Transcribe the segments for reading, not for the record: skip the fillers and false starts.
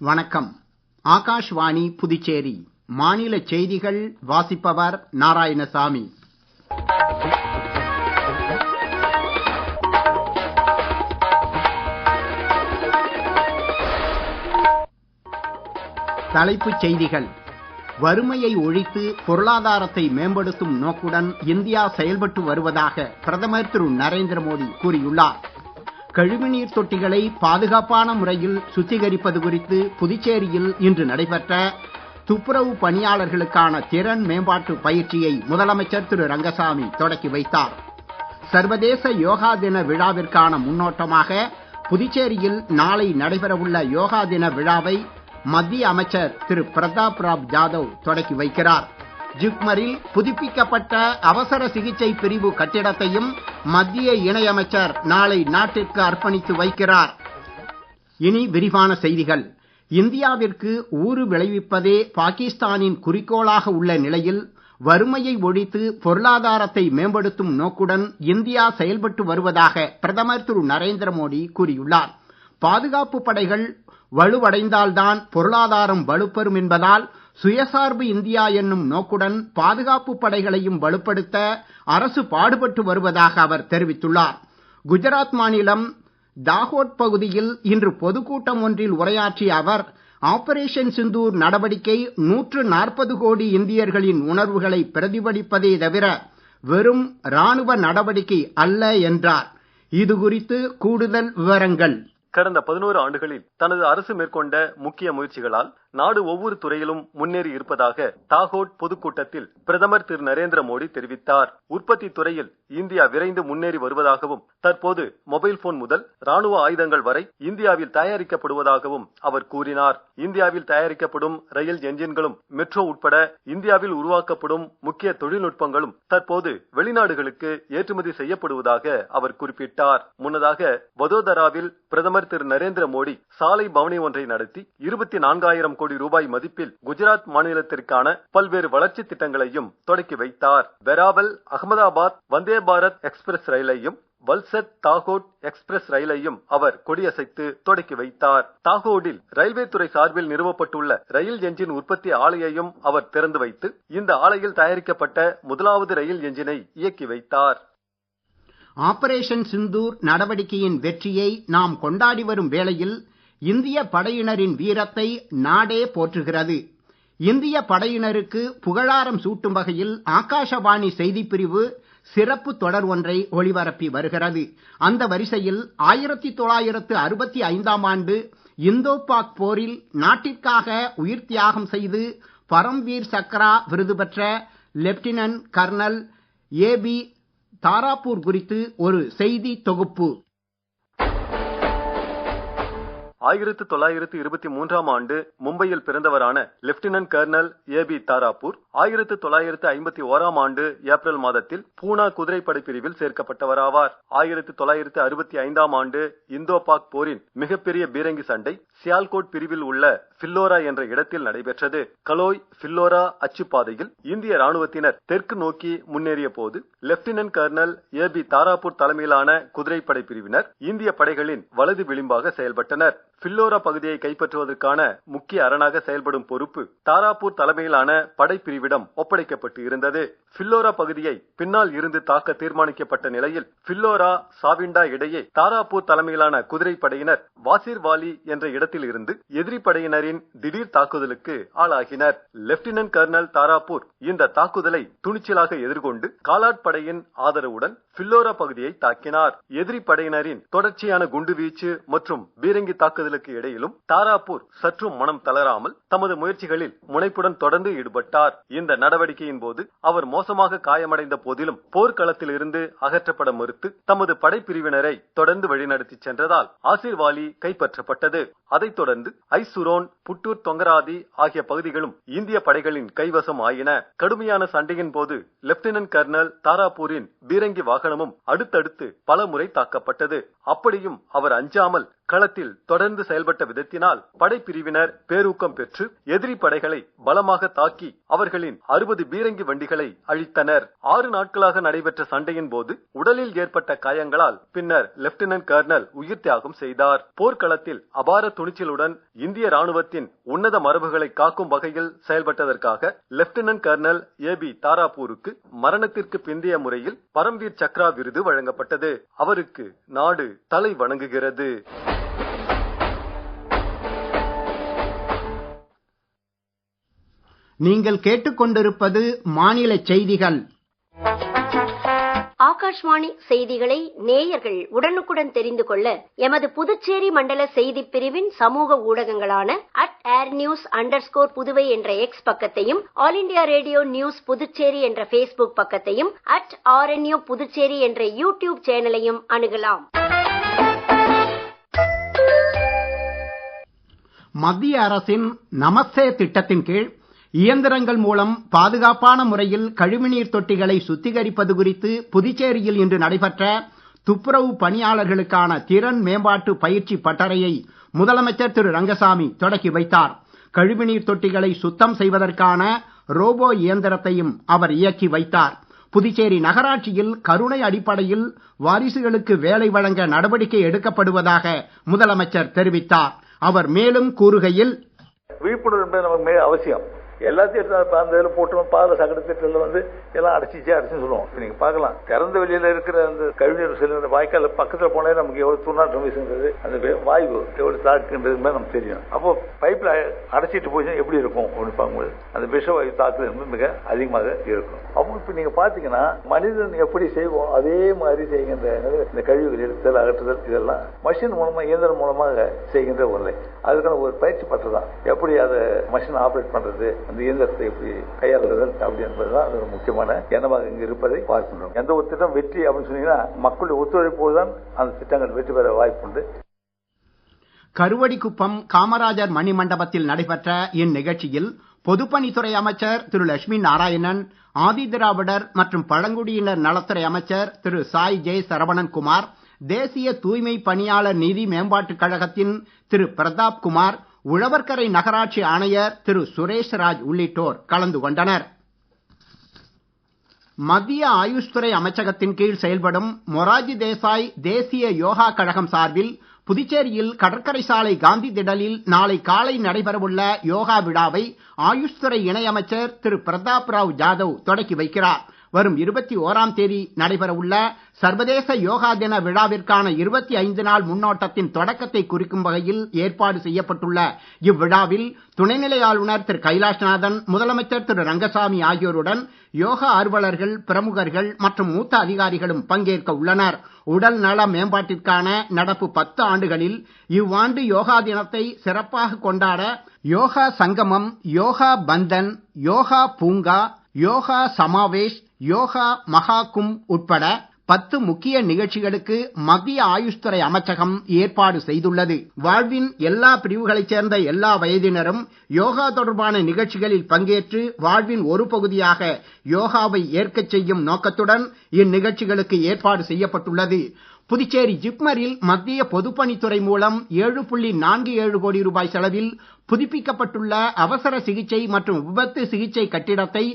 வணக்கம். ஆகாஷ்வாணி புதுச்சேரி மாநில செய்திகள் வாசிப்பவர் நாராயணசாமி. தலைப்புச் செய்திகள். வறுமையை ஒழித்து பொருளாதாரத்தை மேம்படுத்தும் நோக்குடன் இந்தியா செயல்பட்டு வருவதாக பிரதமர் திரு நரேந்திர மோடி கூறியுள்ளார். கழிவுநீர் தொட்டிகளை பாதுகாப்பான முறையில் சுத்திகரிப்பது குறித்து புதுச்சேரியில் இன்று நடைபெற்ற துப்புரவு பணியாளர்களுக்கான திறன் மேம்பாட்டு பயிற்சியை முதலமைச்சர் திரு ரங்கசாமி தொடக்கி வைத்தார். சர்வதேச யோகா தின விழாவிற்கான முன்னோட்டமாக புதுச்சேரியில் நாளை நடைபெறவுள்ள யோகா தின விழாவை மத்திய அமைச்சர் திரு பிரதாப் ராவ் ஜாதவ் தொடக்கி வைக்கிறார். ஜிப்மரில் புதுப்பிக்கப்பட்ட அவசர சிகிச்சை பிரிவு கட்டிடத்தையும் மத்திய இணையமைச்சர் நாளை நாட்டிற்கு அர்ப்பணித்து வைக்கிறார். இனி விரிவான செய்திகள். இந்தியாவிற்கு ஊறு விளைவிப்பதே பாகிஸ்தானின் குறிக்கோளாக உள்ள நிலையில் வறுமையை ஒழித்து பொருளாதாரத்தை மேம்படுத்தும் நோக்குடன் இந்தியா செயல்பட்டு வருவதாக பிரதமர் திரு நரேந்திர மோடி கூறியுள்ளார். பாதுகாப்பு படைகள் வலுவடைந்தால்தான் பொருளாதாரம் வலுப்பெறும் என்பதால் சுயசார்பு இந்தியா என்னும் நோக்குடன் பாதுகாப்பு படைகளையும் வலுப்படுத்த அரசு பாடுபட்டு வருவதாக அவர் தெரிவித்துள்ளார். குஜராத் மாநிலம் தாஹோட் பகுதியில் இன்று பொதுக்கூட்டம் ஒன்றில் உரையாற்றிய அவர், ஆபரேஷன் சிந்தூர் நடவடிக்கை 140 கோடி இந்தியர்களின் உணர்வுகளை பிரதிபலிப்பதே தவிர வெறும் ராணுவ நடவடிக்கை அல்ல என்றார். இது குறித்து கூடுதல் விவரங்கள். கடந்த 11 ஆண்டுகளில் தனது அரசு மேற்கொண்ட முக்கிய முயற்சிகளால் நாடு ஒவ்வொரு துறையிலும் முன்னேறி இருப்பதாக தாகோட் பொதுக்கூட்டத்தில் பிரதமர் திரு நரேந்திர மோடி தெரிவித்தார். உற்பத்தி துறையில் இந்தியா விரைந்து முன்னேறி வருவதாகவும் தற்போது மொபைல் போன் முதல் ராணுவ ஆயுதங்கள் வரை இந்தியாவில் தயாரிக்கப்படுவதாகவும் அவர் கூறினார். இந்தியாவில் தயாரிக்கப்படும் ரயில் என்ஜின்களும் மெட்ரோ உட்பட இந்தியாவில் உருவாக்கப்படும் முக்கிய தொழில்நுட்பங்களும் தற்போது வெளிநாடுகளுக்கு ஏற்றுமதி செய்யப்படுவதாக அவர் குறிப்பிட்டார். முன்னதாக வதோதராவில் பிரதமர் திரு நரேந்திர மோடி சாலை பவனி ஒன்றை நடத்தி 24,000 கோடி ரூபாய் மதிப்பில் குஜராத் மாநிலத்திற்கான பல்வேறு வளர்ச்சி திட்டங்களையும் தொடக்கி வைத்தார். வெராவல் அகமதாபாத் வந்தே பாரத் எக்ஸ்பிரஸ் ரயிலையும் வல்சத் தாகோட் எக்ஸ்பிரஸ் ரயிலையும் அவர் கொடியசைத்து தொடக்கி வைத்தார். தாகோடில் ரயில்வே துறை சார்பில் நிறுவப்பட்டுள்ள ரயில் என்ஜின் உற்பத்தி ஆலையையும் அவர் திறந்து வைத்து இந்த ஆலையில் தயாரிக்கப்பட்ட முதலாவது ரயில் என்ஜினை இயக்கி வைத்தார். ஆபரேஷன் சிந்தூர் நடவடிக்கையின் வெற்றியை நாம் கொண்டாடி வரும் வேளையில் இந்திய படையினரின் வீரத்தை நாடே போற்றுகிறது. இந்திய படையினருக்கு புகழாரம் சூட்டும் வகையில் ஆகாஷவாணி செய்திப்பிரிவு சிறப்பு தொடர் ஒன்றை ஒளிபரப்பி வருகிறது. அந்த வரிசையில் 1965ஆம் ஆண்டு இந்தோ பாக் போரில் நாட்டிற்காக உயிர் தியாகம் செய்து பரம்வீர் சக்ரா விருது பெற்ற லெப்டினன்ட் கர்னல் ஏபி தாராப்பூர் குறித்து ஒரு செய்தி தொகுப்பு. 1923ஆம் ஆண்டு மும்பையில் பிறந்தவரான லெப்டினன்ட் கர்னல் ஏபி தாராப்பூர் 1951ஆம் ஆண்டு ஏப்ரல் மாதத்தில் பூனா குதிரைப்படை பிரிவில் சேர்க்கப்பட்டவராவார். 1965ஆம் ஆண்டு இந்தோ பாக் போரின் மிகப்பெரிய பீரங்கி சண்டை சியால்கோட் பிரிவில் உள்ள பில்லோரா என்ற இடத்தில் நடைபெற்றது. கலோய் பில்லோரா அச்சுப்பாதையில் இந்திய ராணுவத்தினர் தெற்கு நோக்கி முன்னேறிய போது லெப்டினன்ட் கர்னல் ஏபி தாராப்பூர் தலைமையிலான குதிரைப்படை பிரிவினர் இந்திய படைகளின் வலது விளிம்பாக செயல்பட்டனர். பில்லோரா பகுதியை கைப்பற்றுவதற்கான முக்கிய அரணாக செயல்படும் பொறுப்பு தாராப்பூர் தலைமையிலான படைப்பிரிவிடம் ஒப்படைக்கப்பட்டு இருந்தது. பில்லோரா பகுதியை பின்னால் இருந்து தாக்க தீர்மானிக்கப்பட்ட நிலையில் பில்லோரா சாவிண்டா இடையே தாராப்பூர் தலைமையிலான குதிரைப்படையினர் வாசிர்வாலி என்ற இடத்தில் இருந்து எதிரி படையினரின் திடீர் தாக்குதலுக்கு ஆளாகினர். லெப்டினன்ட் கர்னல் தாராப்பூர் இந்த தாக்குதலை துணிச்சலாக எதிர்கொண்டு காலாட் படையின் ஆதரவுடன் பில்லோரா பகுதியை தாக்கினார். எதிரி படையினரின் தொடர்ச்சியான குண்டுவீச்சு மற்றும் பீரங்கி தாக்குதலுக்கு இடையிலும் தாராப்பூர் சற்றும் மனம் தளராமல் தமது முயற்சிகளில் முனைப்புடன் தொடர்ந்து ஈடுபட்டார். இந்த நடவடிக்கையின் போது அவர் மோசமாக காயமடைந்த போதிலும் போர்க்களத்தில் இருந்து அகற்றப்பட மறுத்து தமது படைப்பிரிவினரை தொடர்ந்து வழிநடத்தி சென்றதால் ஆசிர்வாலி கைப்பற்றப்பட்டது. அதைத் தொடர்ந்து ஐசுரோன், புட்டூர் தொங்கராதி ஆகிய பகுதிகளும் இந்திய படைகளின் கைவசம் ஆயின. கடுமையான சண்டையின் போது லெப்டினன்ட் கர்னல் தாராப்பூரின் பீரங்கி வாகனமும் அடுத்தடுத்து பல முறை தாக்கப்பட்டது. அப்படியும் அவர் அஞ்சாமல் களத்தில் தொடர்ந்து செயல்பட்ட விதத்தினால் படைப்பிரிவினர் பேரூக்கம் பெற்று எதிரி படைகளை பலமாக தாக்கி அவர்களின் 60 பீரங்கி வண்டிகளை அழித்தனர். 6 நாட்களாக நடைபெற்ற சண்டையின் போது உடலில் ஏற்பட்ட காயங்களால் பின்னர் லெப்டினன்ட் கர்னல் உயிர் தியாகம் செய்தார். போர்க்களத்தில் அபார துணிச்சலுடன் இந்திய ராணுவத்தின் உன்னத மரபுகளை காக்கும் வகையில் செயல்பட்டதற்காக லெப்டினன்ட் கர்னல் ஏபி தாராபூருக்கு மரணத்திற்கு பிந்தைய முறையில் பரம்வீர் சக்ரா விருது வழங்கப்பட்டது. அவருக்கு நாடு தலை வணங்குகிறது. நீங்கள் கேட்டுக்கொண்டிருப்பது மாநில செய்திகள். ஆகாஷ்வாணி செய்திகளை நேயர்கள் உடனுக்குடன் தெரிந்து கொள்ள எமது புதுச்சேரி மண்டல செய்திப் பிரிவின் சமூக ஊடகங்களான @airnews_புதுவை என்ற எக்ஸ் பக்கத்தையும், all India radio news Puducherry என்ற பேஸ்புக் பக்கத்தையும், @RNU புதுச்சேரி என்ற யூடியூப் சேனலையும் அணுகலாம். மத்திய அரசின் நமஸ்தே திட்டத்தின் கீழ் இயந்திரங்கள் மூலம் பாதுகாப்பான முறையில் கழிவுநீர் தொட்டிகளை சுத்திகரிப்பது குறித்து புதுச்சேரியில் இன்று நடைபெற்ற துப்புரவு பணியாளர்களுக்கான திறன் மேம்பாட்டு பயிற்சி பட்டறையை முதலமைச்சர் திரு ரங்கசாமி தொடக்கி வைத்தார். கழிவுநீர் தொட்டிகளை சுத்தம் செய்வதற்கான ரோபோ இயந்திரத்தையும் அவர் இயக்கி வைத்தார். புதுச்சேரி நகராட்சியில் கருணை அடிப்படையில் வாரிசுகளுக்கு வேலை வழங்க நடவடிக்கை எடுக்கப்படுவதாக முதலமைச்சர் தெரிவித்தார். அவர் மேலும் கூறுகையில், விழிப்புணர்வு என்பது நமக்கு மிக அவசியம். எல்லாத்தையும் அந்த இதில் போட்டு பாத சகட திட்டத்தில் எல்லாம் அடைச்சின்னு சொல்லுவோம். நீங்க பார்க்கலாம், திறந்த வெளியில இருக்கிற அந்த கழிவுநீர் செல்லுற வாய்க்கால் பக்கத்தில் போனே நமக்கு எவ்வளவு துர்நாற்றம் வீசுங்கிறது, அந்த வாயு எவ்வளவு தாக்குன்றது நமக்கு தெரியும். அப்போ பைப்ல அடைச்சிட்டு போய் எப்படி இருக்கும் அப்படின்னு பார்க்கும்போது அந்த விஷ வாயு தாக்குதல் என்பது மிக அதிகமாக இருக்கும். அப்போ இப்ப நீங்க பாத்தீங்கன்னா மனிதன் எப்படி செய்வோம் அதே மாதிரி செய்கின்ற இந்த கழிவுகள் எடுத்தல் அகற்றுதல் இதெல்லாம் மஷின் மூலமா இயந்திரம் மூலமாக செய்கின்ற ஒரு அதுக்கான ஒரு பயிற்சி பட்டதான். எப்படி அதை மஷின் ஆபரேட் பண்றது, அந்த இயந்திரத்தை எப்படி கையாளுதல் அப்படி என்பதுதான் அது ஒரு முக்கியமான எண்ணமாக இங்கு இருப்பதை பார்க்கின்றோம். எந்த ஒரு திட்டம் வெற்றி அப்படின்னு சொன்னீங்கன்னா மக்களுடைய ஒத்துழைப்போடு தான் அந்த திட்டங்கள் வெற்றி பெற வாய்ப்புண்டு. கருவடிக்குப்பம் காமராஜர் மணிமண்டபத்தில் நடைபெற்ற இந்நிகழ்ச்சியில் பொதுப்பணித்துறை அமைச்சர் திரு லட்சுமி நாராயணன், ஆதிதிராவிடர் மற்றும் பழங்குடியினர் நலத்துறை அமைச்சர் திரு சாய் ஜெய் சரவணன் குமார், தேசிய தூய்மை பணியாளர் நிதி மேம்பாட்டுக் கழகத்தின் திரு பிரதாப் குமார், உழவர்கரை நகராட்சி ஆணையர் திரு சுரேஷ் ராஜ் உள்ளிட்டோர் கலந்து கொண்டனர். மத்திய ஆயுஷ் துறை அமைச்சகத்தின் கீழ் செயல்படும் மொராஜி தேசாய் தேசிய யோகா கழகம் சார்பில் புதுச்சேரியில் கடற்கரை சாலை காந்தி திடலில் நாளை காலை நடைபெறவுள்ள யோகா விழாவை ஆயுஷ் துறை இணையமைச்சர் திரு பிரதாப் ராவ் ஜாதவ் தொடக்கி வைக்கிறார். வரும் 21ஆம் தேதி நடைபெறவுள்ள சர்வதேச யோகா தின விழாவிற்கான 25 நாள் முன்னோட்டத்தின் தொடக்கத்தை குறிக்கும் வகையில் ஏற்பாடு செய்யப்பட்டுள்ள இவ்விழாவில் துணைநிலை ஆளுநர் திரு கைலாஷ்நாதன், முதலமைச்சர் திரு ரங்கசாமி ஆகியோருடன் யோகா ஆர்வலர்கள், பிரமுகர்கள் மற்றும் மூத்த அதிகாரிகளும் பங்கேற்க உள்ளனர். உடல் நல மேம்பாட்டிற்கான நடப்பு 10 ஆண்டுகளில் இவ்வாண்டு யோகா தினத்தை சிறப்பாக கொண்டாட யோகா சங்கமம், யோகா பந்தன், யோகா பூங்கா, யோகா சமாவேஷ், யோகா மகாகும்ப் உட்பட 10 முக்கிய நிகழ்ச்சிகளுக்கு மத்திய ஆயுஷ் துறை அமைச்சகம் ஏற்பாடு செய்துள்ளது. வாழ்வின் எல்லா பிரிவுகளைச் சேர்ந்த எல்லா வயதினரும் யோகா தொடர்பான நிகழ்ச்சிகளில் பங்கேற்று வாழ்வின் ஒரு பகுதியாக யோகாவை ஏற்கச் செய்யும் நோக்கத்துடன் இந்நிகழ்ச்சிகளுக்கு ஏற்பாடு செய்யப்பட்டுள்ளது. புதுச்சேரி ஜிப்மரில் மத்திய பொதுப்பணித்துறை மூலம் 7.47 கோடி ரூபாய் செலவில் புதுப்பிக்கப்பட்டுள்ள அவசர சிகிச்சை மற்றும் விபத்து சிகிச்சை கட்டிடத்தை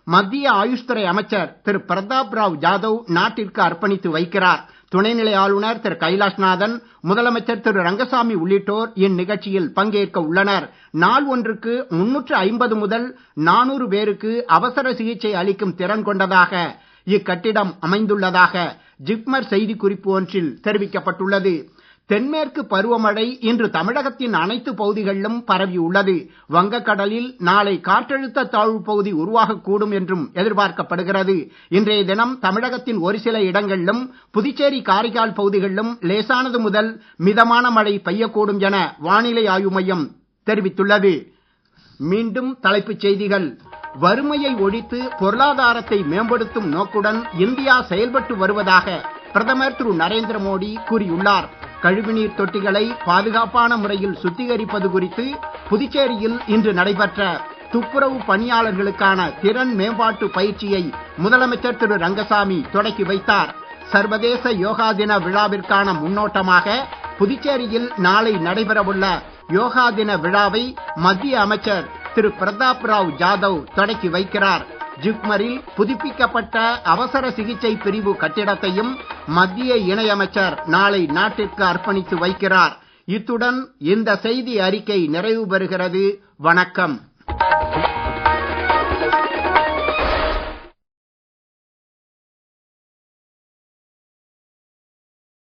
மத்திய ஆயுஷ் துறை அமைச்சர் திரு பிரதாப் ராவ் ஜாதவ் நாட்டிற்கு அர்ப்பணித்து வைக்கிறார். துணைநிலை ஆளுநர் திரு கைலாஷ்நாதன், முதலமைச்சர் திரு ரங்கசாமி உள்ளிட்டோர் இந்நிகழ்ச்சியில் பங்கேற்க உள்ளனர். நாள் ஒன்றுக்கு 350 முதல் 400 பேருக்கு அவசர சிகிச்சை அளிக்கும் திறன் கொண்டதாக இக்கட்டிடம் அமைந்துள்ளதாக ஜிப்மர் செய்திக்குறிப்பு ஒன்றில் தெரிவிக்கப்பட்டுள்ளது. தென்மேற்கு பருவமழை இன்று தமிழகத்தின் அனைத்து பகுதிகளிலும் பரவியுள்ளது. வங்கக்கடலில் நாளை காற்றழுத்த தாழ்வு பகுதி உருவாகக்கூடும் என்றும் எதிர்பார்க்கப்படுகிறது. இன்றைய தினம் தமிழகத்தின் ஒரு சில இடங்களிலும் புதுச்சேரி காரைக்கால் பகுதிகளிலும் லேசானது முதல் மிதமான மழை பெய்யக்கூடும் என வானிலை ஆய்வு மையம் தெரிவித்துள்ளது. மீண்டும் தலைப்புச் செய்திகள். வறுமையை ஒழித்து பொருளாதாரத்தை மேம்படுத்தும் நோக்குடன் இந்தியா செயல்பட்டு வருவதாக பிரதமர் திரு நரேந்திர மோடி கூறியுள்ளார். கழிவுநீர் தொட்டிகளை பாதுகாப்பான முறையில் சுத்திகரிப்பது குறித்து புதுச்சேரியில் இன்று நடைபெற்ற துப்புரவு பணியாளர்களுக்கான திறன் மேம்பாட்டு பயிற்சியை முதலமைச்சர் திரு ரங்கசாமி தொடக்கி வைத்தார். சர்வதேச யோகா தின விழாவிற்கான முன்னோட்டமாக புதுச்சேரியில் நாளை நடைபெறவுள்ள யோகா தின விழாவை மத்திய அமைச்சர் திரு பிரதாப் ராவ் ஜாதவ் தொடக்கி வைக்கிறார். ஜிப்மரில் புதுப்பிக்கப்பட்ட அவசர சிகிச்சை பிரிவு கட்டிடத்தையும் மத்திய இணையமைச்சர் நாளை நாட்டிற்கு அர்ப்பணித்து வைக்கிறார். இத்துடன் இந்த செய்தி அறிக்கை நிறைவு பெறுகிறது. வணக்கம்.